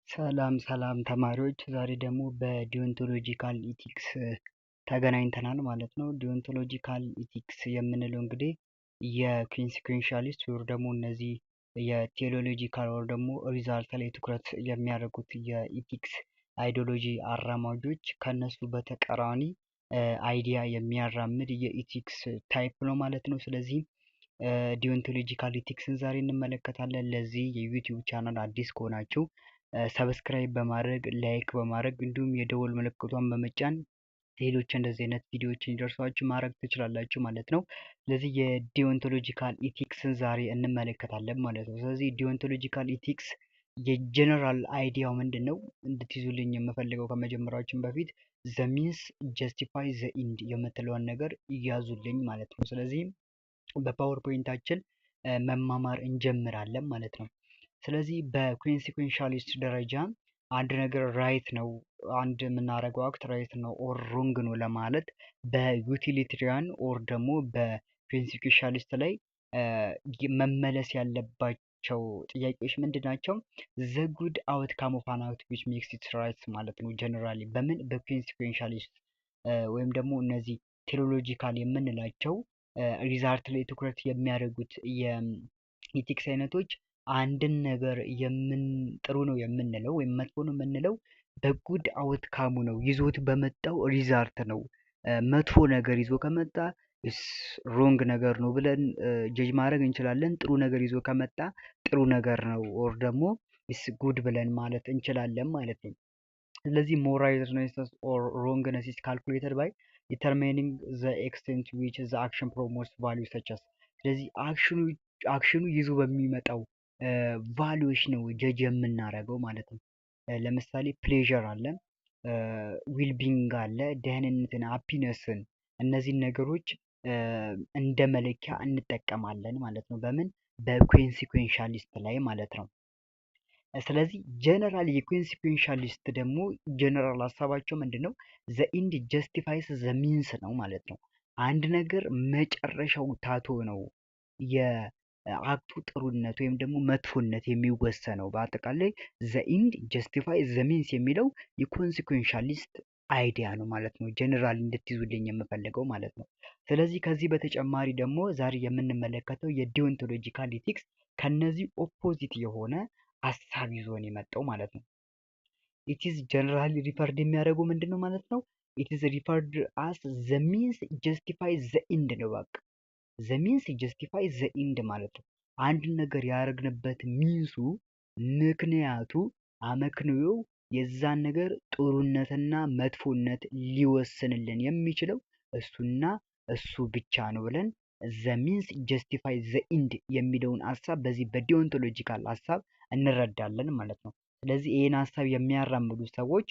ሰላም ሰላም ተማሪዎች ዛሬ ደግሞ በዲዮንቶሎጂካል ኢቲክስ ተገናኝተናል ማለት ነው። ዲዮንቶሎጂካል ኢቲክስ የምንለው እንግዲህ የኮንሲኩዌንሻሊስት ወር ደግሞ እነዚህ የቴዎሎጂካል ወር ደግሞ ሪዛልት ላይ ትኩረት የሚያደርጉት የኢቲክስ አይዲዮሎጂ አራማጆች ከነሱ በተቃራኒ አይዲያ የሚያራምድ የኢቲክስ ታይፕ ነው ማለት ነው። ስለዚህ ዲዮንቶሎጂካል ኢቲክስን ዛሬ እንመለከታለን። ለዚህ የዩቲዩብ ቻናል አዲስ ከሆናችሁ ሰብስክራይብ በማድረግ ላይክ በማድረግ እንዲሁም የደወል ምልክቷን በመጫን ሌሎች እንደዚህ አይነት ቪዲዮዎች እንዲደርሷችሁ ማድረግ ትችላላችሁ ማለት ነው። ስለዚህ የዲዮንቶሎጂካል ኢቲክስን ዛሬ እንመለከታለን ማለት ነው። ስለዚህ ዲዮንቶሎጂካል ኢቲክስ የጀነራል አይዲያው ምንድን ነው እንድትይዙልኝ የምፈልገው ከመጀመራችን በፊት ዘ ሚንስ ጀስቲፋይ ዘ ኢንድ የምትለውን ነገር እያዙልኝ ማለት ነው። ስለዚህ በፓወርፖይንታችን መማማር እንጀምራለን ማለት ነው። ስለዚህ በኮንሲኩዌንሻሊስት ደረጃ አንድ ነገር ራይት ነው፣ አንድ የምናደርገው አክት ራይት ነው ኦር ሮንግ ነው ለማለት በዩቲሊትሪያን ኦር ደግሞ በኮንሲኩዌንሻሊስት ላይ መመለስ ያለባቸው ጥያቄዎች ምንድን ናቸው? ዘ ጉድ አውትካም ኦፍ አን አክት ዊች ሜክስ ኢት ራይት ማለት ነው። ጀነራሊ በምን በኮንሲኩዌንሻሊስት ወይም ደግሞ እነዚህ ቴዎሎጂካል የምንላቸው ሪዛልት ላይ ትኩረት የሚያደርጉት የኢቲክስ አይነቶች አንድን ነገር ጥሩ ነው የምንለው ወይም መጥፎ ነው የምንለው በጉድ አውትካሙ ነው፣ ይዞት በመጣው ሪዛልት ነው። መጥፎ ነገር ይዞ ከመጣ ሮንግ ነገር ነው ብለን ጀጅ ማድረግ እንችላለን። ጥሩ ነገር ይዞ ከመጣ ጥሩ ነገር ነው ኦር ደግሞ ጉድ ብለን ማለት እንችላለን ማለት ነው። ስለዚህ ሞራልነስ ኦር ሮንግነስ ኢዝ ካልኩሌትድ ባይ ዲተርሚኒንግ ዘ ኤክስቴንት ዊች ዘ አክሽን ፕሮሞትስ ቫልዩ ሰቸስ። ስለዚህ አክሽኑ ይዞ በሚመጣው ቫልዩዎች ነው ጀጅ የምናደርገው ማለት ነው። ለምሳሌ ፕሌዥር አለ፣ ዊልቢንግ አለ፣ ደህንነትን፣ ሃፒነስን እነዚህን ነገሮች እንደ መለኪያ እንጠቀማለን ማለት ነው። በምን በኮንሲኩዌንሻሊስት ላይ ማለት ነው። ስለዚህ ጀነራል የኮንሲኩዌንሻሊስት ደግሞ ጀነራል ሀሳባቸው ምንድን ነው? ዘ ኢንድ ጀስቲፋይስ ዘ ሚንስ ነው ማለት ነው። አንድ ነገር መጨረሻው ታቶ ነው የአክቱ ጥሩነት ወይም ደግሞ መጥፎነት የሚወሰነው። በአጠቃላይ ዘ ኢንድ ጀስቲፋይ ዘ ሚንስ የሚለው የኮንሲኩዌንሻሊስት አይዲያ ነው ማለት ነው። ጀነራል እንድትይዙልኝ የምፈልገው ማለት ነው። ስለዚህ ከዚህ በተጨማሪ ደግሞ ዛሬ የምንመለከተው የዲዮንቶሎጂካል ኢቲክስ ከነዚህ ኦፖዚት የሆነ ሀሳብ ይዞን የመጣው ማለት ነው። ኢትዝ ጀነራሊ ሪፈርድ የሚያደርጉ ምንድን ነው ማለት ነው? ኢትዝ ሪፈርድ አስ ዘ ሚንስ ጀስቲፋይ ዘ ኢንድ ነው። በቃ ዘ ሚንስ ጀስቲፋይ ዘ ኢንድ ማለት ነው። አንድ ነገር ያደረግንበት ሚንሱ ምክንያቱ አመክንዮው የዛን ነገር ጥሩነትና መጥፎነት ሊወስንልን የሚችለው እሱና እሱ ብቻ ነው ብለን ዘ ሚንስ ጀስቲፋይ ዘ ኢንድ የሚለውን ሀሳብ በዚህ በዲዮንቶሎጂካል ሀሳብ እንረዳለን ማለት ነው። ስለዚህ ይህን ሀሳብ የሚያራምዱ ሰዎች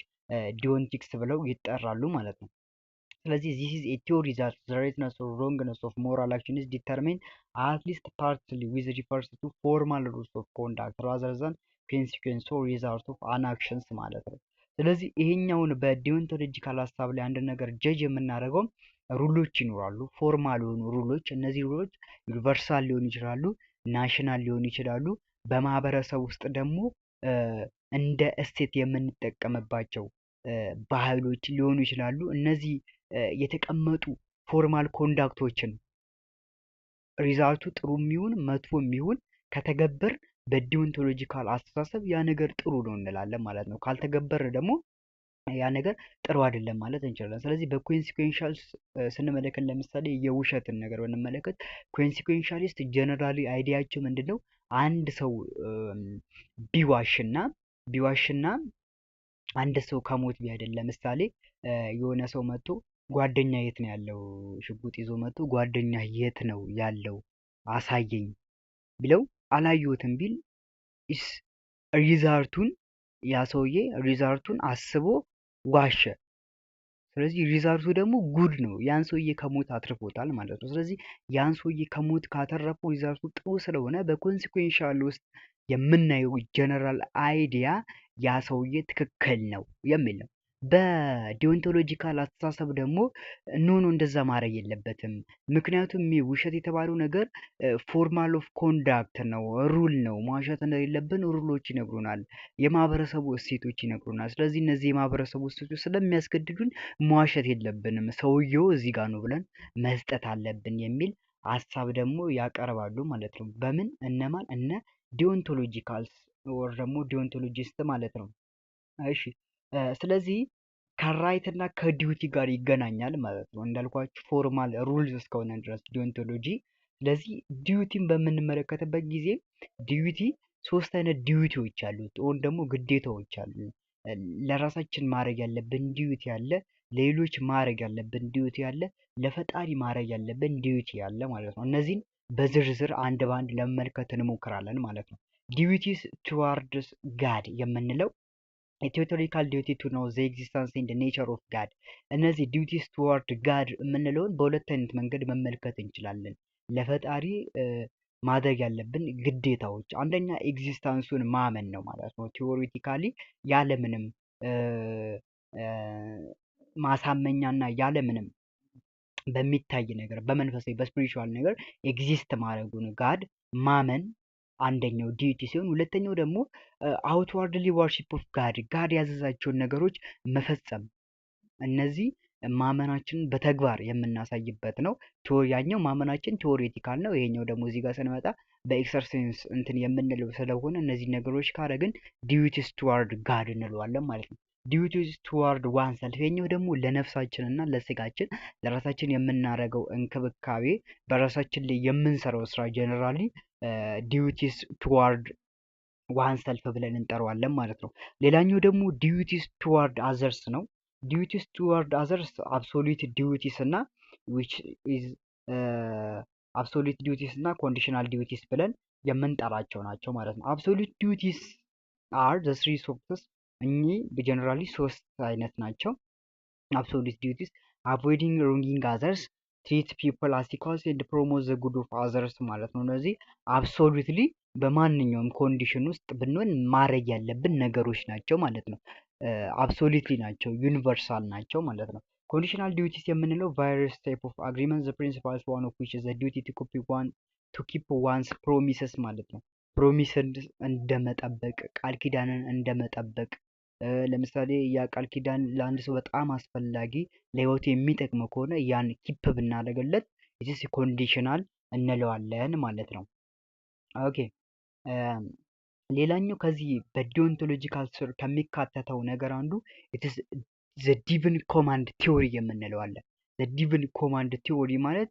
ዲዮንቲክስ ብለው ይጠራሉ ማለት ነው። ስለዚህ this is a theory that the rightness or wrongness of moral action is determined at least partly with refers to formal rules of conduct rather than consequence or result of an actions ማለት ነው። ስለዚህ ይሄኛውን በዲዮንቶሎጂካል ሀሳብ ላይ አንድ ነገር ጀጅ የምናደርገው ሩሎች ይኖራሉ፣ ፎርማል የሆኑ ሩሎች። እነዚህ ሩሎች ዩኒቨርሳል ሊሆኑ ይችላሉ፣ ናሽናል ሊሆኑ ይችላሉ። በማህበረሰብ ውስጥ ደግሞ እንደ እሴት የምንጠቀምባቸው ባህሎች ሊሆኑ ይችላሉ። እነዚህ የተቀመጡ ፎርማል ኮንዳክቶችን ሪዛልቱ ጥሩ የሚሆን መጥፎ የሚሆን ከተገበር በዲዮንቶሎጂካል አስተሳሰብ ያ ነገር ጥሩ ነው እንላለን ማለት ነው። ካልተገበር ደግሞ ያ ነገር ጥሩ አይደለም ማለት እንችላለን። ስለዚህ በኮንሲኩዌንሻል ስንመለከት ለምሳሌ የውሸትን ነገር ብንመለከት ኮንሲኩዌንሻሊስት ጀነራሊ አይዲያቸው ምንድን ነው? አንድ ሰው ቢዋሽና አንድ ሰው ከሞት ቢያድን፣ ለምሳሌ የሆነ ሰው መጥቶ ጓደኛ የት ነው ያለው? ሽጉጥ ይዞ መጥቶ ጓደኛ የት ነው ያለው አሳየኝ ቢለው አላየሁትም ቢል ሪዛልቱን ያ ሰውዬ ሪዛልቱን አስቦ ዋሸ። ስለዚህ ሪዛልቱ ደግሞ ጉድ ነው፣ ያን ሰውዬ ከሞት አትርፎታል ማለት ነው። ስለዚህ ያን ሰውዬ ከሞት ካተረፈው ሪዛልቱ ጥሩ ስለሆነ በኮንሲኩዌንሻል ውስጥ የምናየው ጀነራል አይዲያ ያ ሰውዬ ትክክል ነው የሚል ነው። በዲዮንቶሎጂካል አስተሳሰብ ደግሞ ኖ እንደዛ ማድረግ የለበትም። ምክንያቱም ውሸት የተባለው ነገር ፎርማል ኦፍ ኮንዳክት ነው፣ ሩል ነው። መዋሸት እንደሌለብን ሩሎች ይነግሩናል፣ የማህበረሰቡ እሴቶች ይነግሩናል። ስለዚህ እነዚህ የማህበረሰቡ እሴቶች ስለሚያስገድዱን መዋሸት የለብንም፣ ሰውየው እዚህ ጋር ነው ብለን መስጠት አለብን የሚል ሀሳብ ደግሞ ያቀርባሉ ማለት ነው። በምን እነማን እነ ዲዮንቶሎጂካልስ ወር ደግሞ ዲዮንቶሎጂስት ማለት ነው። እሺ ስለዚህ ከራይት እና ከዲዩቲ ጋር ይገናኛል ማለት ነው። እንዳልኳችሁ ፎርማል ሩልስ እስከሆነ ድረስ ዲዮንቶሎጂ። ስለዚህ ዲዩቲን በምንመለከትበት ጊዜ ዲዩቲ ሶስት አይነት ዲዩቲዎች አሉት ወይም ደግሞ ግዴታዎች አሉ። ለራሳችን ማድረግ ያለብን ዲዩቲ አለ፣ ለሌሎች ማድረግ ያለብን ዲዩቲ አለ፣ ለፈጣሪ ማድረግ ያለብን ዲዩቲ አለ ማለት ነው። እነዚህን በዝርዝር አንድ በአንድ ለመመልከት እንሞክራለን ማለት ነው። ዲዩቲስ ቱዋርድስ ጋድ የምንለው ቴዎቶሪካል ዲዩቲ ቱ ኖው ዘ ኤግዚስተንስ ኤንድ ኔቸር ኦፍ ጋድ። እነዚህ ዲዩቲስ ቱዋርድ ጋድ የምንለውን በሁለት አይነት መንገድ መመልከት እንችላለን። ለፈጣሪ ማድረግ ያለብን ግዴታዎች፣ አንደኛ ኤግዚስታንሱን ማመን ነው ማለት ነው። ቲዎሪቲካሊ ያለምንም ማሳመኛና ያለምንም በሚታይ ነገር በመንፈሳዊ በስፒሪቹዋል ነገር ኤግዚስት ማድረጉን ጋድ ማመን አንደኛው ዲዩቲ ሲሆን፣ ሁለተኛው ደግሞ አውትዋርድሊ ዋርሺፕ ኦፍ ጋድ ጋድ ያዘዛቸውን ነገሮች መፈጸም። እነዚህ ማመናችንን በተግባር የምናሳይበት ነው። ያኛው ማመናችን ቲዎሬቲካል ነው። ይሄኛው ደግሞ እዚህ ጋር ስንመጣ በኤክሰርሳይዝ እንትን የምንለው ስለሆነ እነዚህ ነገሮች ካረግን ዲዩቲስ ቱዋርድ ጋድ እንለዋለን ማለት ነው። ዲዩቲስ ቱዋርድ ዋን ሰልፍ፣ ይሄኛው ደግሞ ለነፍሳችን እና ለስጋችን ለራሳችን የምናደርገው እንክብካቤ፣ በራሳችን ላይ የምንሰራው ስራ ጀነራሊ ዲዩቲስ ቱዋርድ ዋን ሰልፍ ብለን እንጠራዋለን ማለት ነው። ሌላኛው ደግሞ ዲዩቲስ ቱዋርድ አዘርስ ነው። ዲዩቲስ ቱዋርድ አዘርስ አብሶሉት ዲዩቲስ እና ዊች ኢዝ አብሶሉት ዲዩቲስ እና ኮንዲሽናል ዲዩቲስ ብለን የምንጠራቸው ናቸው ማለት ነው። አብሶሉት ዲዩቲስ አር ዘ ስሪ ሶርትስ፣ እኚህ በጀነራሊ ሶስት አይነት ናቸው። አብሶሉት ዲዩቲስ አቮይዲንግ ሮንጊንግ አዘርስ፣ ትሪት ፒፕል አስ ኢኳልስ ኤንድ ፕሮሞት ዘ ጉድ ኦፍ አዘርስ ማለት ነው። እነዚህ አብሶሉትሊ በማንኛውም ኮንዲሽን ውስጥ ብንሆን ማድረግ ያለብን ነገሮች ናቸው ማለት ነው። አብሶሉትሊ ናቸው፣ ዩኒቨርሳል ናቸው ማለት ነው። ኮንዲሽናል ዲዩቲስ የምንለው ቫሪየስ ታይፕ ኦፍ አግሪመንት ዘ ፕሪንሲፓልስ ዋን ኦፍ ዊች ዘ ዲዩቲ ቱ ኪፕ ዋንስ ፕሮሚሰስ ማለት ነው። ፕሮሚስን እንደመጠበቅ፣ ቃል ኪዳንን እንደመጠበቅ። ለምሳሌ ያ ቃል ኪዳን ለአንድ ሰው በጣም አስፈላጊ ለህይወቱ የሚጠቅመው ከሆነ ያን ኪፕ ብናደርግለት ኢትስ ኮንዲሽናል እንለዋለን ማለት ነው። ኦኬ ሌላኛው ከዚህ በዲዮንቶሎጂካል ስር ከሚካተተው ነገር አንዱ ኢትስ ዘ ዲቪን ኮማንድ ቲዎሪ የምንለው አለ። ዘ ዲቪን ኮማንድ ቲዎሪ ማለት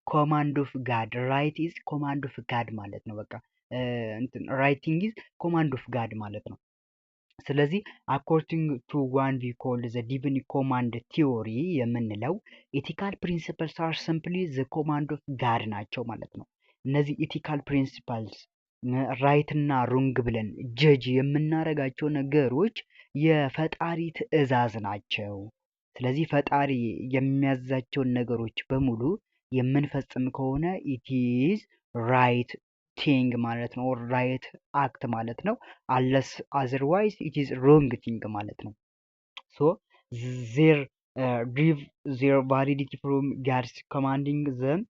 ኮማንድ ኦፍ ጋድ፣ ራይት ኢዝ ኮማንድ ኦፍ ጋድ ማለት ነው። በቃ ራይቲንግ ኢዝ ኮማንድ ኦፍ ጋድ ማለት ነው። ስለዚህ አኮርዲንግ ቱ ዋን ዊ ኮልድ ዘ ዲቪን ኮማንድ ቲዎሪ የምንለው ኢቲካል ፕሪንሲፕልስ አር ሲምፕሊ ዘ ኮማንድ ኦፍ ጋድ ናቸው ማለት ነው። እነዚህ ኢቲካል ፕሪንሲፕልስ ራይት እና ሮንግ ብለን ጀጅ የምናደርጋቸው ነገሮች የፈጣሪ ትዕዛዝ ናቸው። ስለዚህ ፈጣሪ የሚያዛቸውን ነገሮች በሙሉ የምንፈጽም ከሆነ ኢትዝ ራይት ቲንግ ማለት ነው፣ ራይት አክት ማለት ነው። አለስ አዘርዋይዝ ኢትዝ ሮንግ ቲንግ ማለት ነው። ሶ ዜር ድሪቭ ዜር ቫሊዲቲ ፍሮም ጋድስ ኮማንዲንግ ዘም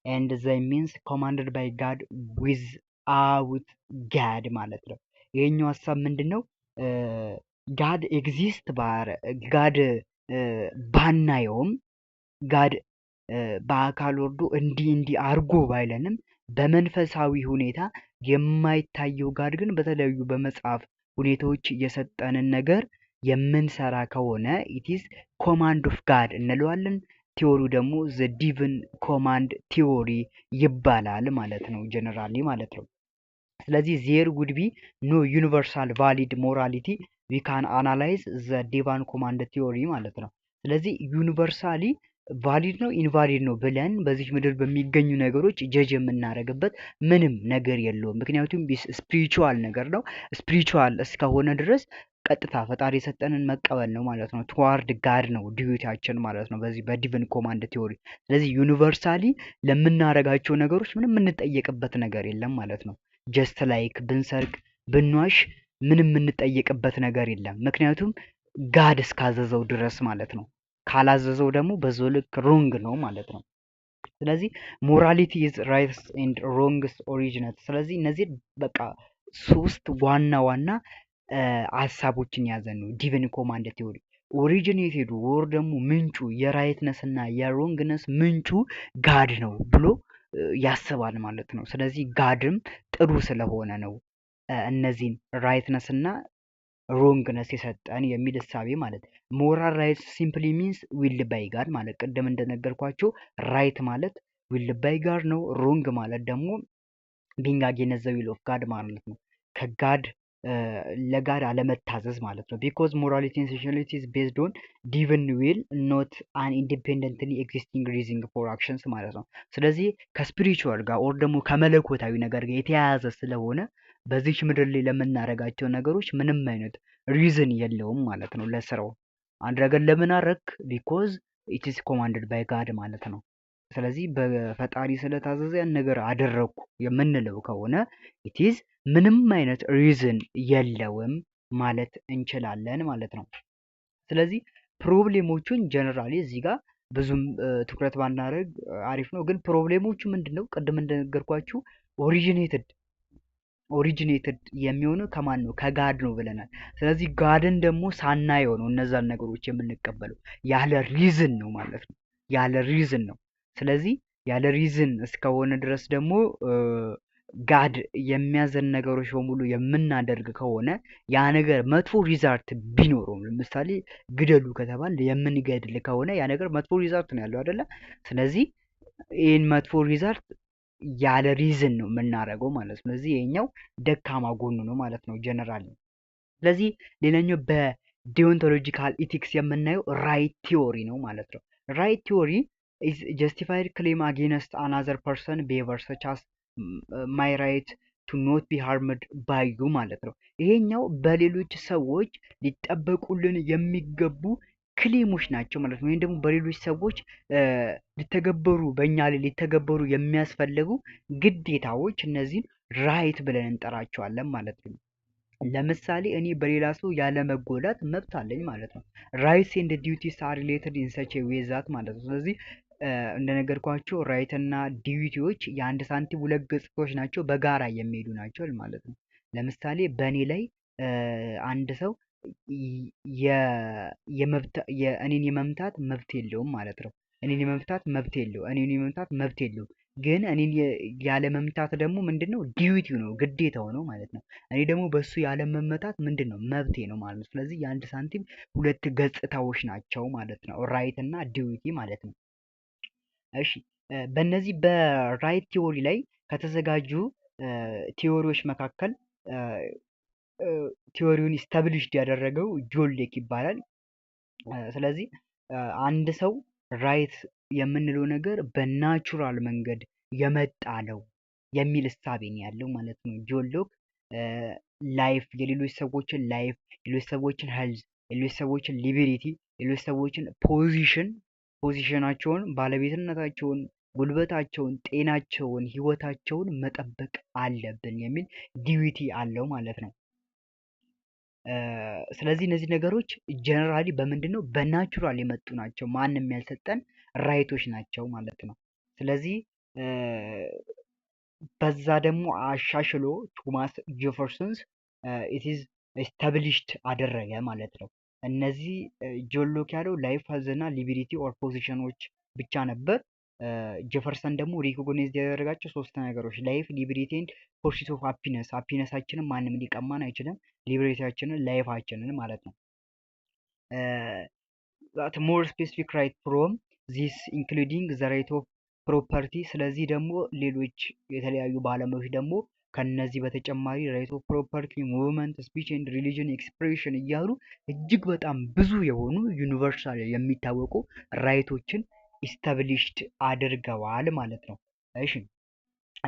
ኤንድ ዘ ሚንስ ኮማንድድ ባይ ጋድ ዊዝ አውት ጋድ ማለት ነው። ይሄኛው ሀሳብ ምንድን ነው? ጋድ ኤግዚስት ጋድ ባናየውም ጋድ በአካል ወርዶ እንዲህ አርጎ ባይለንም በመንፈሳዊ ሁኔታ የማይታየው ጋድ ግን በተለያዩ በመጽሐፍ ሁኔታዎች የሰጠንን ነገር የምንሰራ ከሆነ ኢትስ ኮማንድ ኦፍ ጋድ እንለዋለን። ቲዎሪው ደግሞ ዘ ዲቪን ኮማንድ ቲዎሪ ይባላል ማለት ነው፣ ጀነራሊ ማለት ነው። ስለዚህ ዜር ውድ ቢ ኖ ዩኒቨርሳል ቫሊድ ሞራሊቲ ዊ ካን አናላይዝ ዘ ዲቫን ኮማንድ ቲዎሪ ማለት ነው። ስለዚህ ዩኒቨርሳሊ ቫሊድ ነው ኢንቫሊድ ነው ብለን በዚህ ምድር በሚገኙ ነገሮች ጀጅ የምናደርግበት ምንም ነገር የለውም። ምክንያቱም ስፒሪቹዋል ነገር ነው። ስፒሪቹዋል እስከሆነ ድረስ ቀጥታ ፈጣሪ የሰጠንን መቀበል ነው ማለት ነው። ትዋርድ ጋድ ነው ዲዩቲያችን ማለት ነው በዚህ በዲቪን ኮማንድ ቲዎሪ። ስለዚህ ዩኒቨርሳሊ ለምናደርጋቸው ነገሮች ምንም የምንጠየቅበት ነገር የለም ማለት ነው። ጀስት ላይክ ብንሰርቅ ብንዋሽ ምንም የምንጠየቅበት ነገር የለም። ምክንያቱም ጋድ እስካዘዘው ድረስ ማለት ነው። ካላዘዘው ደግሞ በዛው ልክ ሮንግ ነው ማለት ነው። ስለዚህ ሞራሊቲ ኢዝ ራይትስ ኤንድ ሮንግስ ኦሪጂናት። ስለዚህ እነዚህ በቃ ሶስት ዋና ዋና ሀሳቦችን የያዘ ነው ዲቪን ኮማንድ ቲዎሪ። ኦሪጂኔቴዱ ወር ደግሞ ምንጩ የራይትነስ እና የሮንግነስ ምንጩ ጋድ ነው ብሎ ያስባል ማለት ነው። ስለዚህ ጋድም ጥሩ ስለሆነ ነው እነዚህን ራይትነስ እና ሮንግነስ የሰጠን የሚል እሳቤ ማለት። ሞራል ራይት ሲምፕሊ ሚንስ ዊል ባይ ጋድ ማለት ቅድም እንደነገርኳቸው ራይት ማለት ዊል ባይ ጋድ ነው። ሮንግ ማለት ደግሞ ቢንግ አጌንስት ዘ ዊል ኦፍ ጋድ ማለት ነው። ከጋድ ለጋድ አለመታዘዝ ማለት ነው። ቢኮዝ ሞራሊቲ ኤንድ ሴክሹዋሊቲ ኢዝ ቤዝድ ኦን ዲቪን ዊል ኖት አን ኢንዲፔንደንትሊ ኤግዚስቲንግ ሪዝንግ ፎር አክሽንስ ማለት ነው። ስለዚህ ከስፒሪቹዋል ጋር ኦር ደግሞ ከመለኮታዊ ነገር ጋር የተያያዘ ስለሆነ በዚች ምድር ላይ ለምናደርጋቸው ነገሮች ምንም አይነት ሪዝን የለውም ማለት ነው። ለስራው አንድ ነገር ለምን አረክ ቢኮዝ ኢት ኢዝ ኮማንድድ ባይ ጋድ ማለት ነው። ስለዚህ በፈጣሪ ስለታዘዘ ያን ነገር አደረግኩ የምንለው ከሆነ ኢት ኢዝ ምንም አይነት ሪዝን የለውም ማለት እንችላለን ማለት ነው። ስለዚህ ፕሮብሌሞቹን ጀነራሊ እዚህ ጋር ብዙም ትኩረት ባናደርግ አሪፍ ነው። ግን ፕሮብሌሞቹ ምንድን ነው? ቅድም እንደነገርኳችሁ ኦሪጂኔትድ የሚሆነው ከማን ነው? ከጋድ ነው ብለናል። ስለዚህ ጋድን ደግሞ ሳናየው ነው እነዛን ነገሮች የምንቀበለው። ያለ ሪዝን ነው ማለት ነው። ያለ ሪዝን ነው። ስለዚህ ያለ ሪዝን እስከሆነ ድረስ ደግሞ ጋድ የሚያዘን ነገሮች በሙሉ የምናደርግ ከሆነ ያ ነገር መጥፎ ሪዛልት ቢኖረውም፣ ለምሳሌ ግደሉ ከተባል የምንገድል ከሆነ ያ ነገር መጥፎ ሪዛልት ነው ያለው አይደለ? ስለዚህ ይህን መጥፎ ሪዛልት ያለ ሪዝን ነው የምናደርገው ማለት ነው። ስለዚህ ይሄኛው ደካማ ጎኑ ነው ማለት ነው ጀነራል። ስለዚህ ሌላኛው በዲዮንቶሎጂካል ኢቲክስ የምናየው ራይት ቲዎሪ ነው ማለት ነው። ራይት ቲዎሪ ኢዝ ጀስቲፋይድ ክሌም አጌንስት አናዘር ፐርሰን ቢሄቨር ሰች አስ ማይ ራይት ቱ ኖት ቢ ሃርምድ ባይ ዩ ማለት ነው። ይሄኛው በሌሎች ሰዎች ሊጠበቁልን የሚገቡ ክሌሞች ናቸው ማለት ነው። ወይም ደግሞ በሌሎች ሰዎች ሊተገበሩ በእኛ ላይ ሊተገበሩ የሚያስፈልጉ ግዴታዎች እነዚህን ራይት ብለን እንጠራቸዋለን ማለት ነው። ለምሳሌ እኔ በሌላ ሰው ያለ መጎዳት መብት አለኝ ማለት ነው። ራይትስ ኤንድ ዲዩቲስ አር ሪሌትድ ኢን ሰች ዌይ ዛት ማለት ነው። ስለዚህ እንደነገርኳቸው ራይት እና ዲዩቲዎች የአንድ ሳንቲም ሁለት ገጽታዎች ናቸው፣ በጋራ የሚሄዱ ናቸው ማለት ነው። ለምሳሌ በእኔ ላይ አንድ ሰው እኔን የመምታት መብት የለውም ማለት ነው። እኔን የመምታት መብት የለውም። ግን እኔን ያለ መምታት ደግሞ ምንድነው ዲዩቲው ነው፣ ግዴታው ነው ማለት ነው። እኔ ደግሞ በሱ ያለ መመታት ምንድነው መብቴ ነው ማለት ነው። ስለዚህ የአንድ ሳንቲም ሁለት ገጽታዎች ናቸው ማለት ነው፣ ራይት እና ዲዩቲ ማለት ነው። እሺ በእነዚህ በራይት ቲዎሪ ላይ ከተዘጋጁ ቲዎሪዎች መካከል ቲዎሪውን ኢስታብሊሽድ ያደረገው ጆን ሎክ ይባላል። ስለዚህ አንድ ሰው ራይት የምንለው ነገር በናቹራል መንገድ የመጣ ነው የሚል እሳቤ ነው ያለው ማለት ነው። ጆን ሎክ ላይፍ የሌሎች ሰዎችን ላይፍ፣ የሌሎች ሰዎችን ሄልዝ፣ የሌሎች ሰዎችን ሊበሪቲ፣ የሌሎች ሰዎችን ፖዚሽናቸውን፣ ባለቤትነታቸውን፣ ጉልበታቸውን፣ ጤናቸውን፣ ህይወታቸውን መጠበቅ አለብን የሚል ዲዩቲ አለው ማለት ነው። ስለዚህ እነዚህ ነገሮች ጀነራሊ በምንድን ነው በናቹራል የመጡ ናቸው፣ ማንም ያልሰጠን ራይቶች ናቸው ማለት ነው። ስለዚህ በዛ ደግሞ አሻሽሎ ቶማስ ጄፈርሰንስ ኢትዝ ኤስታብሊሽድ አደረገ ማለት ነው። እነዚህ ጆን ሎክ ያለው ላይፍ ሄልዝ እና ሊበሪቲ ኦር ፖዚሽኖች ብቻ ነበር። ጄፈርሰን ደግሞ ሪኮግናይዝ ያደረጋቸው ሶስት ነገሮች ላይፍ፣ ሊበሪቲ ኤንድ ፐርሱት ኦፍ ሃፒነስ። ሃፒነሳችንን ማንም ሊቀማን አይችልም፣ ሊበሪቲያችንን ላይፋችንን ማለት ነው። ዛት ሞር ስፔሲፊክ ራይት ፍሮም ዚስ ኢንክሉዲንግ ዘ ራይት ኦፍ ፕሮፐርቲ። ስለዚህ ደግሞ ሌሎች የተለያዩ ባለሙያዎች ደግሞ ከነዚህ በተጨማሪ ራይት ኦፍ ፕሮፐርቲ፣ ሙቭመንት፣ ስፒች ኤንድ ሪሊጅን ኤክስፕሬሽን እያሉ እጅግ በጣም ብዙ የሆኑ ዩኒቨርሳል የሚታወቁ ራይቶችን ኢስታብሊሽድ አድርገዋል ማለት ነው። እሺ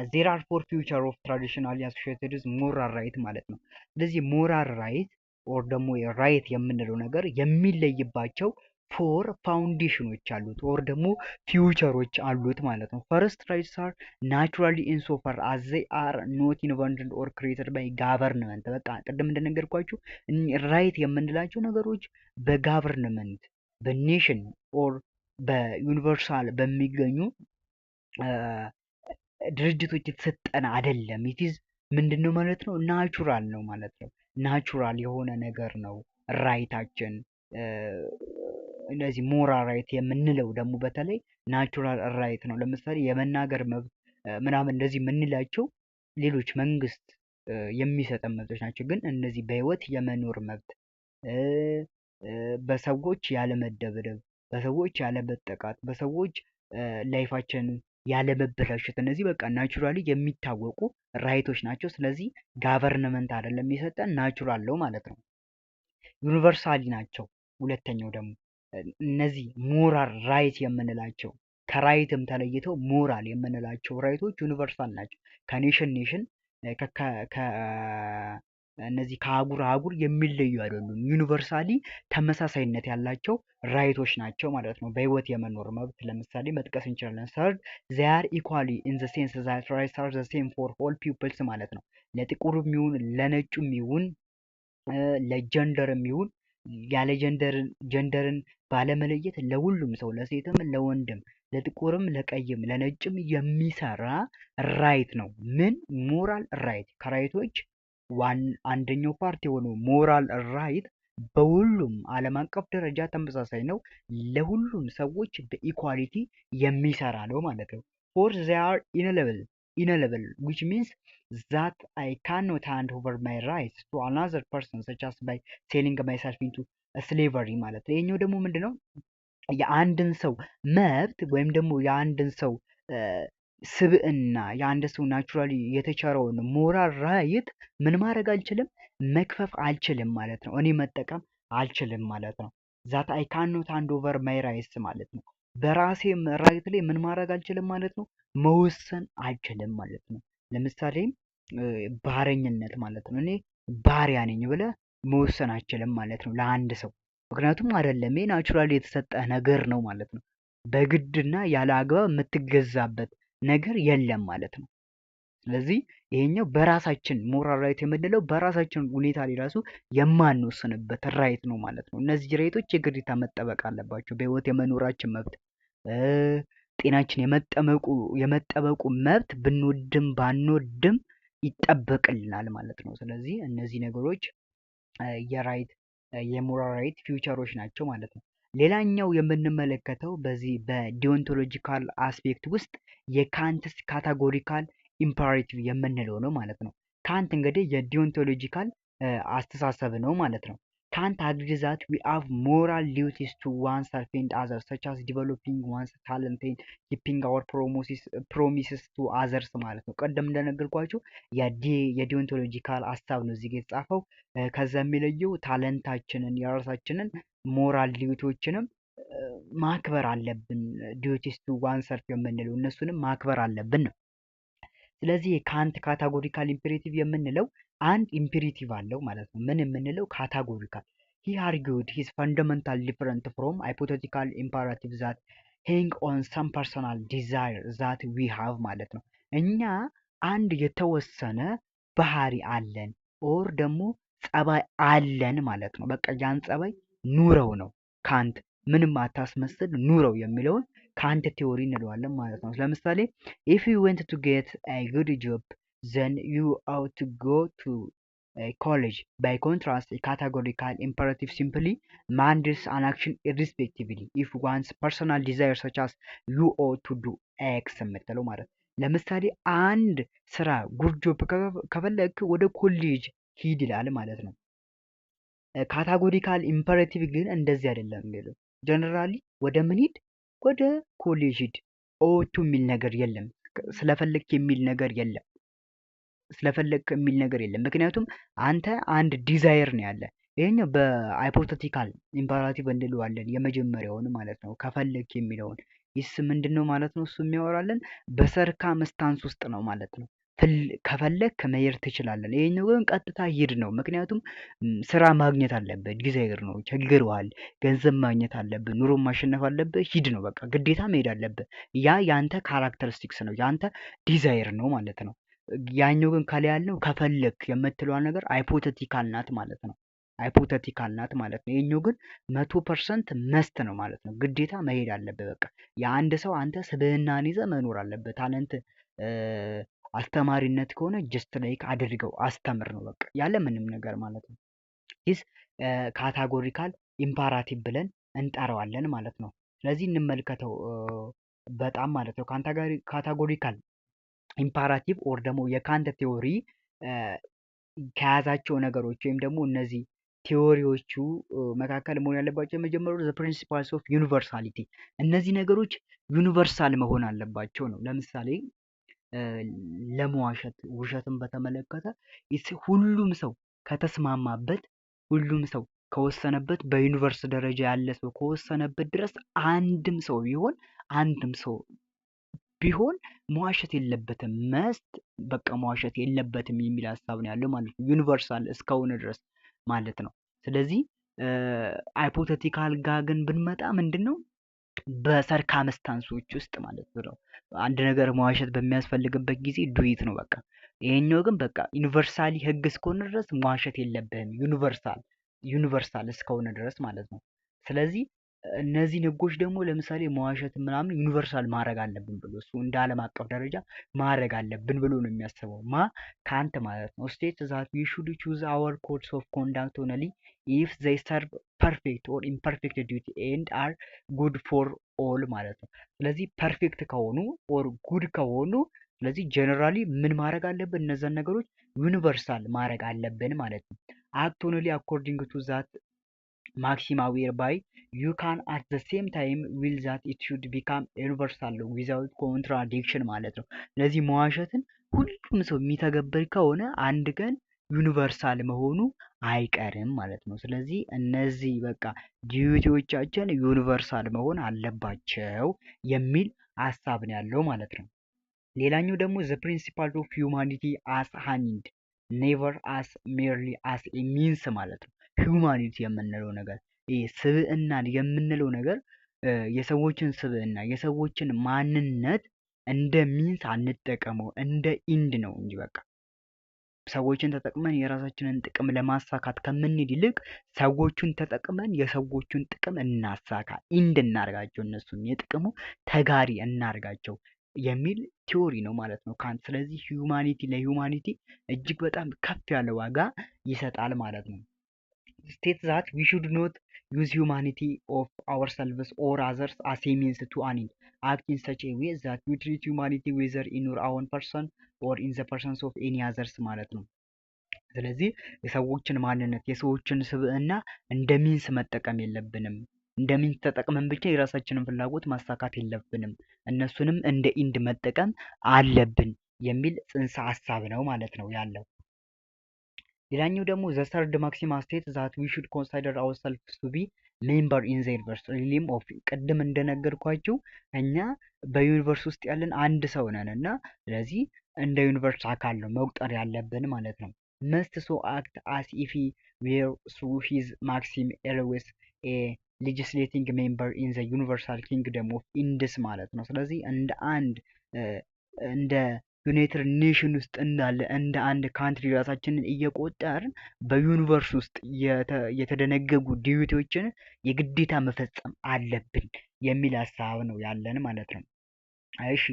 ዜር አር ፎር ፊውቸር ኦፍ ትራዲሽናሊ አሶሺየትድ ሞራል ራይት ማለት ነው። ስለዚህ ሞራል ራይት ኦር ደግሞ ራይት የምንለው ነገር የሚለይባቸው ፎር ፋውንዴሽኖች አሉት ኦር ደግሞ ፊውቸሮች አሉት ማለት ነው። ፈርስት ራይትስ አር ናቹራሊ ኢንሶፈር አዝ ዜይ አር ኖት ኢንቨንትድ ኦር ክሬትድ ባይ ጋቨርንመንት። በቃ ቅድም እንደነገርኳችሁ ራይት የምንላቸው ነገሮች በጋቨርንመንት በኔሽን ኦር በዩኒቨርሳል በሚገኙ ድርጅቶች የተሰጠን አይደለም። ኢትዝ ምንድን ነው ማለት ነው? ናቹራል ነው ማለት ነው። ናቹራል የሆነ ነገር ነው ራይታችን። እነዚህ ሞራል ራይት የምንለው ደግሞ በተለይ ናቹራል ራይት ነው። ለምሳሌ የመናገር መብት ምናምን እንደዚህ የምንላቸው ሌሎች መንግስት የሚሰጠን መብቶች ናቸው። ግን እነዚህ በህይወት የመኖር መብት፣ በሰዎች ያለመደብደብ፣ በሰዎች ያለመጠቃት፣ በሰዎች ላይፋችንን ያለመበላሸት፣ እነዚህ በቃ ናቹራሊ የሚታወቁ ራይቶች ናቸው። ስለዚህ ጋቨርንመንት አይደለም የሚሰጠን ናቹራል ነው ማለት ነው። ዩኒቨርሳሊ ናቸው። ሁለተኛው ደግሞ እነዚህ ሞራል ራይት የምንላቸው ከራይትም ተለይተው ሞራል የምንላቸው ራይቶች ዩኒቨርሳል ናቸው። ከኔሽን ኔሽን እነዚህ ከአህጉር አህጉር የሚለዩ አይደሉም። ዩኒቨርሳሊ ተመሳሳይነት ያላቸው ራይቶች ናቸው ማለት ነው። በህይወት የመኖር መብት ለምሳሌ መጥቀስ እንችላለን። ሰርድ ዜር ኢኳሊ ኢን ዘ ሴንስ ዛት ራይትስ አር ዘ ሴም ፎር ኦል ፒፕልስ ማለት ነው። ለጥቁርም ይሁን ለነጩም ይሁን ለጀንደርም ይሁን ያለ ጀንደርን ባለመለየት ለሁሉም ሰው ለሴትም ለወንድም ለጥቁርም ለቀይም ለነጭም የሚሰራ ራይት ነው። ምን ሞራል ራይት። ከራይቶች አንደኛው ፓርት የሆነው ሞራል ራይት በሁሉም ዓለም አቀፍ ደረጃ ተመሳሳይ ነው። ለሁሉም ሰዎች በኢኳሊቲ የሚሰራ ነው ማለት ነው። ፎር they are inalienable which means that I cannot hand over my rights to another person such as by selling myself into slavery ማለት ነው። ይሄኛው ደግሞ ምንድነው? የአንድን ሰው መብት ወይም ደግሞ የአንድን ሰው ስብዕና የአንድ ሰው ናቹራሊ የተቸረውን ሞራል ራይት ምን ማድረግ አልችልም? መክፈፍ አልችልም ማለት ነው። እኔ መጠቀም አልችልም ማለት ነው። ዛት አይ ካኖት ሃንድ ኦቨር ማይ ራይትስ ማለት ነው። በራሴ ራይት ላይ ምን ማድረግ አልችልም ማለት ነው? መወሰን አልችልም ማለት ነው። ለምሳሌ ባረኝነት ማለት ነው። እኔ ባሪያ ነኝ ብለህ መወሰን አልችልም ማለት ነው ለአንድ ሰው። ምክንያቱም አይደለም ይሄ ናቹራሊ የተሰጠ ነገር ነው ማለት ነው። በግድና ያለ አግባብ የምትገዛበት ነገር የለም ማለት ነው። ስለዚህ ይሄኛው በራሳችን ሞራል ራይት የምንለው በራሳችን ሁኔታ ላይ ራሱ የማንወስንበት ራይት ነው ማለት ነው። እነዚህ ራይቶች የግዴታ መጠበቅ አለባቸው። በህይወት የመኖራችን መብት፣ ጤናችን የመጠበቁ መብት ብንወድም ባንወድም ይጠበቅልናል ማለት ነው። ስለዚህ እነዚህ ነገሮች የራይት የሞራል ራይት ፊውቸሮች ናቸው ማለት ነው። ሌላኛው የምንመለከተው በዚህ በዲዮንቶሎጂካል አስፔክት ውስጥ የካንትስ ካታጎሪካል ኢምፐራቲቭ የምንለው ነው ማለት ነው። ካንት እንግዲህ የዲዮንቶሎጂካል አስተሳሰብ ነው ማለት ነው። ካንት አግሪ ዛት ዊ ሃቭ ሞራል ዲዩቲስ ቱ ዋን ሰልፍ ኤንድ አዘርስ ሰች አስ ዲቨሎፒንግ ዋንስ ታለንት ኤንድ ኪፒንግ አወር ፕሮሚስስ ቱ አዘርስ ማለት ነው። ቀደም እንደነገርኳችሁ የዲዮንቶሎጂካል ሀሳብ ነው እዚህ ጋ የተጻፈው። ከዛ የሚለየው ታለንታችንን የራሳችንን ሞራል ዲዩቲዎችንም ማክበር አለብን። ዲዩቲስ ቱ ዋን ሰልፍ የምንለው እነሱንም ማክበር አለብን ነው። ስለዚህ የካንት ካታጎሪካል ኢምፔሬቲቭ የምንለው አንድ ኢምፔሬቲቭ አለው ማለት ነው። ምን የምንለው ካታጎሪካል ሂ አርጊውድ ሂዝ ፈንዳመንታል ዲፈረንት ፍሮም ሃይፖቴቲካል ኢምፐራቲቭ ዛት ሄንግ ኦን ሰም ፐርሰናል ዲዛይር ዛት ዊ ሃቭ ማለት ነው። እኛ አንድ የተወሰነ ባህሪ አለን ኦር ደግሞ ጸባይ አለን ማለት ነው። በቃ ያን ጸባይ ኑረው ነው ካንት ምንም አታስመስል ኑረው የሚለውን ካንት ቲዎሪ እንለዋለን ማለት ነው። ለምሳሌ if you want to get a good job then you ought to go to college. By contrast, a categorical imperative simply mandates an action irrespectively if one's personal desires such as you ought to do x የምትለው ማለት ለምሳሌ አንድ ስራ ጉድ ጆብ ከፈለግ ወደ ኮሌጅ ሂድ ይላል ማለት ነው። ካታጎሪካል ኢምፐራቲቭ ግን እንደዚህ አይደለም የሚለው ጀነራሊ ወደ ምን ሂድ? ወደ ኮሌጅ ሂድ። ኦቱ የሚል ነገር የለም። ስለፈለክ የሚል ነገር የለም። ስለፈለክ የሚል ነገር የለም። ምክንያቱም አንተ አንድ ዲዛይር ነው ያለ። ይሄኛው በሃይፖቴቲካል ኢምፐራቲቭ እንለዋለን የመጀመሪያውን ማለት ነው። ከፈለክ የሚለውን ይስ ምንድን ነው ማለት ነው? እሱ የሚያወራለን በሰርከምስታንስ ውስጥ ነው ማለት ነው። ከፈለክ መሄድ ትችላለህ። ይሄኛው ግን ቀጥታ ሂድ ነው። ምክንያቱም ስራ ማግኘት አለብህ፣ ዲዛይር ነው፣ ቸግሮሃል፣ ገንዘብ ማግኘት አለብህ፣ ኑሮ ማሸነፍ አለብህ፣ ሂድ ነው በቃ ግዴታ መሄድ አለብህ። ያ ያንተ ካራክተሪስቲክስ ነው፣ ያንተ ዲዛይር ነው ማለት ነው። ያኛው ግን ከላይ ያለው ከፈለክ የምትለዋ ነገር ሃይፖቴቲካል ናት ማለት ነው። ሃይፖቴቲካል ናት ማለት ነው። ይሄኛው ግን 100% መስት ነው ማለት ነው። ግዴታ መሄድ አለብህ በቃ። የአንድ ሰው አንተ ስብዕናን ይዘህ መኖር አለብህ። ታለንት አስተማሪነት ከሆነ ጀስት ላይክ አድርገው አስተምር ነው በቃ ያለ ምንም ነገር ማለት ነው። ይህ ካታጎሪካል ኢምፓራቲቭ ብለን እንጠራዋለን ማለት ነው። ስለዚህ እንመልከተው በጣም ማለት ነው። ካታጎሪካል ኢምፓራቲቭ ኦር ደግሞ የካንት ቴዎሪ ከያዛቸው ነገሮች ወይም ደግሞ እነዚህ ቴዎሪዎቹ መካከል መሆን ያለባቸው የመጀመሪያው ዘ ፕሪንሲፓልስ ኦፍ ዩኒቨርሳሊቲ፣ እነዚህ ነገሮች ዩኒቨርሳል መሆን አለባቸው ነው። ለምሳሌ ለመዋሸት ውሸትን በተመለከተ ሁሉም ሰው ከተስማማበት፣ ሁሉም ሰው ከወሰነበት፣ በዩኒቨርስ ደረጃ ያለ ሰው ከወሰነበት ድረስ አንድም ሰው ቢሆን መዋሸት የለበትም። መስት በቃ መዋሸት የለበትም የሚል ሀሳብ ነው ያለው ማለት ነው። ዩኒቨርሳል እስከሆነ ድረስ ማለት ነው። ስለዚህ ሃይፖቴቲካል ጋር ግን ብንመጣ ምንድን ነው በሰርከምስታንሶች ውስጥ ማለት ነው። አንድ ነገር መዋሸት በሚያስፈልግበት ጊዜ ዱይት ነው በቃ። ይሄኛው ግን በቃ ዩኒቨርሳሊ ህግ እስከሆነ ድረስ መዋሸት የለብህም። ዩኒቨርሳል እስከሆነ ድረስ ማለት ነው። ስለዚህ እነዚህን ህጎች ደግሞ ለምሳሌ መዋሸት ምናምን ዩኒቨርሳል ማድረግ አለብን ብሎ እሱ እንደ ዓለም አቀፍ ደረጃ ማድረግ አለብን ብሎ ነው የሚያስበው ካንት ማለት ነው። ስቴት ዛት ዊ ሹድ ቹዝ አወር ኮድስ ኦፍ ኮንዳክት ኦንሊ ኢፍ ዘይ ሰርቭ ፐርፌክት ኦር ኢምፐርፌክት ዲዩቲ ኤንድ አር ጉድ ፎር ኦል ማለት ነው። ስለዚህ ፐርፌክት ከሆኑ ኦር ጉድ ከሆኑ ስለዚህ ጀነራሊ ምን ማድረግ አለብን? እነዛን ነገሮች ዩኒቨርሳል ማድረግ አለብን ማለት ነው። አክት ኦንሊ አኮርዲንግ ቱ ዛት ማክሲማ ዌር ባይ ዩ ካን አት ዘ ሴም ታይም ዊል ዛት ኢት ሹድ ቢካም ዩኒቨርሳል ዊዛውት ኮንትራዲክሽን ማለት ነው። ስለዚህ መዋሸትን ሁሉም ሰው የሚተገብር ከሆነ አንድ ቀን ዩኒቨርሳል መሆኑ አይቀርም ማለት ነው። ስለዚህ እነዚህ በቃ ዲዩቲዎቻችን ዩኒቨርሳል መሆን አለባቸው የሚል ሀሳብ ነው ያለው ማለት ነው። ሌላኛው ደግሞ ዘ ፕሪንሲፓል ኦፍ ሂውማኒቲ አስ ሃኒንድ ኔቨር አስ ሜርሊ አስ ኤ ሚንስ ማለት ነው። ሂውማኒቲ የምንለው ነገር ይሄ ስብዕናን የምንለው ነገር የሰዎችን ስብዕና የሰዎችን ማንነት እንደ ሚንስ አንጠቀመው፣ እንደ ኢንድ ነው እንጂ በቃ ሰዎችን ተጠቅመን የራሳችንን ጥቅም ለማሳካት ከምንሄድ ይልቅ ሰዎቹን ተጠቅመን የሰዎቹን ጥቅም እናሳካ፣ ኢንድ እናርጋቸው፣ እነሱን የጥቅሙ ተጋሪ እናርጋቸው የሚል ቲዎሪ ነው ማለት ነው ካንት። ስለዚህ ለሂውማኒቲ እጅግ በጣም ከፍ ያለ ዋጋ ይሰጣል ማለት ነው። ስቴት ዛት ዊ ሹድ ኖት ዩዝ ሂውማኒቲ ኦፍ አወርሰልቭስ ኦር አዘርስ አስ ኤ ሚንስ ቱ አን ኤንድ አክት ኢን ሰች ኤ ዌይ ዛት ዊ ትሪት ሂውማኒቲ ዌዘር ኢን ዩር ኦውን ፐርሰን ኦር ኢን ዘ ፐርሰንስ ኦፍ ኤኒ አዘርስ ማለት ነው። ስለዚህ የሰዎችን ማንነት የሰዎችን ስብዕና እንደ ሚንስ መጠቀም የለብንም። እንደ ሚንስ ተጠቅመን ብቻ የራሳችንን ፍላጎት ማሳካት የለብንም። እነሱንም እንደ ኢንድ መጠቀም አለብን የሚል ጽንሰ ሀሳብ ነው ማለት ነው ያለው። ሌላኛው ደግሞ ዘ ሰርድ ማክሲማ ስቴት ዛት ዊ ሹድ ኮንሲደር አወርሰልቭስ ቱ ቢ ሜምበር ኢን ዘ ዩኒቨርስ ሪሊም ኦፍ ቅድም እንደነገርኳችሁ እኛ በዩኒቨርስ ውስጥ ያለን አንድ ሰው ነን እና ስለዚህ እንደ ዩኒቨርስ አካል ነው መቁጠር ያለብን ማለት ነው። መስት ሶ አክት አስ ኢፍ ዌር ሱ ሂዝ ማክሲም ኤልዌስ ኤ ሌጅስሌቲንግ ሜምበር ኢን ዘ ዩኒቨርሳል ኪንግደም ኦፍ ኢንድስ ማለት ነው። ስለዚህ እንደ ዩናይትድ ኔሽን ውስጥ እንዳለ እንደ አንድ ካንትሪ ራሳችንን እየቆጠርን በዩኒቨርስ ውስጥ የተደነገጉ ዲዩቲዎችን የግዴታ መፈጸም አለብን የሚል ሀሳብ ነው ያለን ማለት ነው። እሺ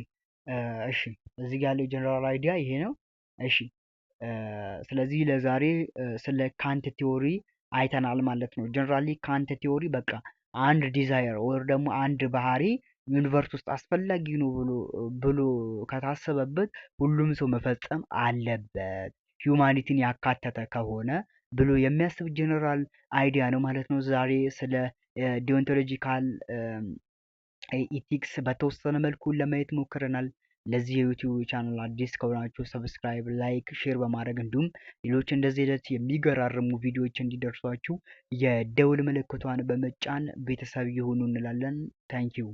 እዚህ ጋር ያለው ጀነራል አይዲያ ይሄ ነው። እሺ ስለዚህ ለዛሬ ስለ ካንት ቲዎሪ አይተናል ማለት ነው። ጀነራሊ ካንት ቲዎሪ በቃ አንድ ዲዛይር ወር ደግሞ አንድ ባህሪ ዩኒቨርስ ውስጥ አስፈላጊ ነው ብሎ ከታሰበበት ሁሉም ሰው መፈጸም አለበት ሂውማኒቲን ያካተተ ከሆነ ብሎ የሚያስብ ጀነራል አይዲያ ነው ማለት ነው። ዛሬ ስለ ዲዮንቶሎጂካል ኢቲክስ በተወሰነ መልኩ ለማየት ሞክረናል። ለዚህ የዩቲዩብ ቻናል አዲስ ከሆናችሁ ሰብስክራይብ፣ ላይክ፣ ሼር በማድረግ እንዲሁም ሌሎች እንደዚህ አይነት የሚገራርሙ ቪዲዮዎች እንዲደርሷችሁ የደውል ምልክቷን በመጫን ቤተሰብ ይሁኑ እንላለን። ታንኪዩ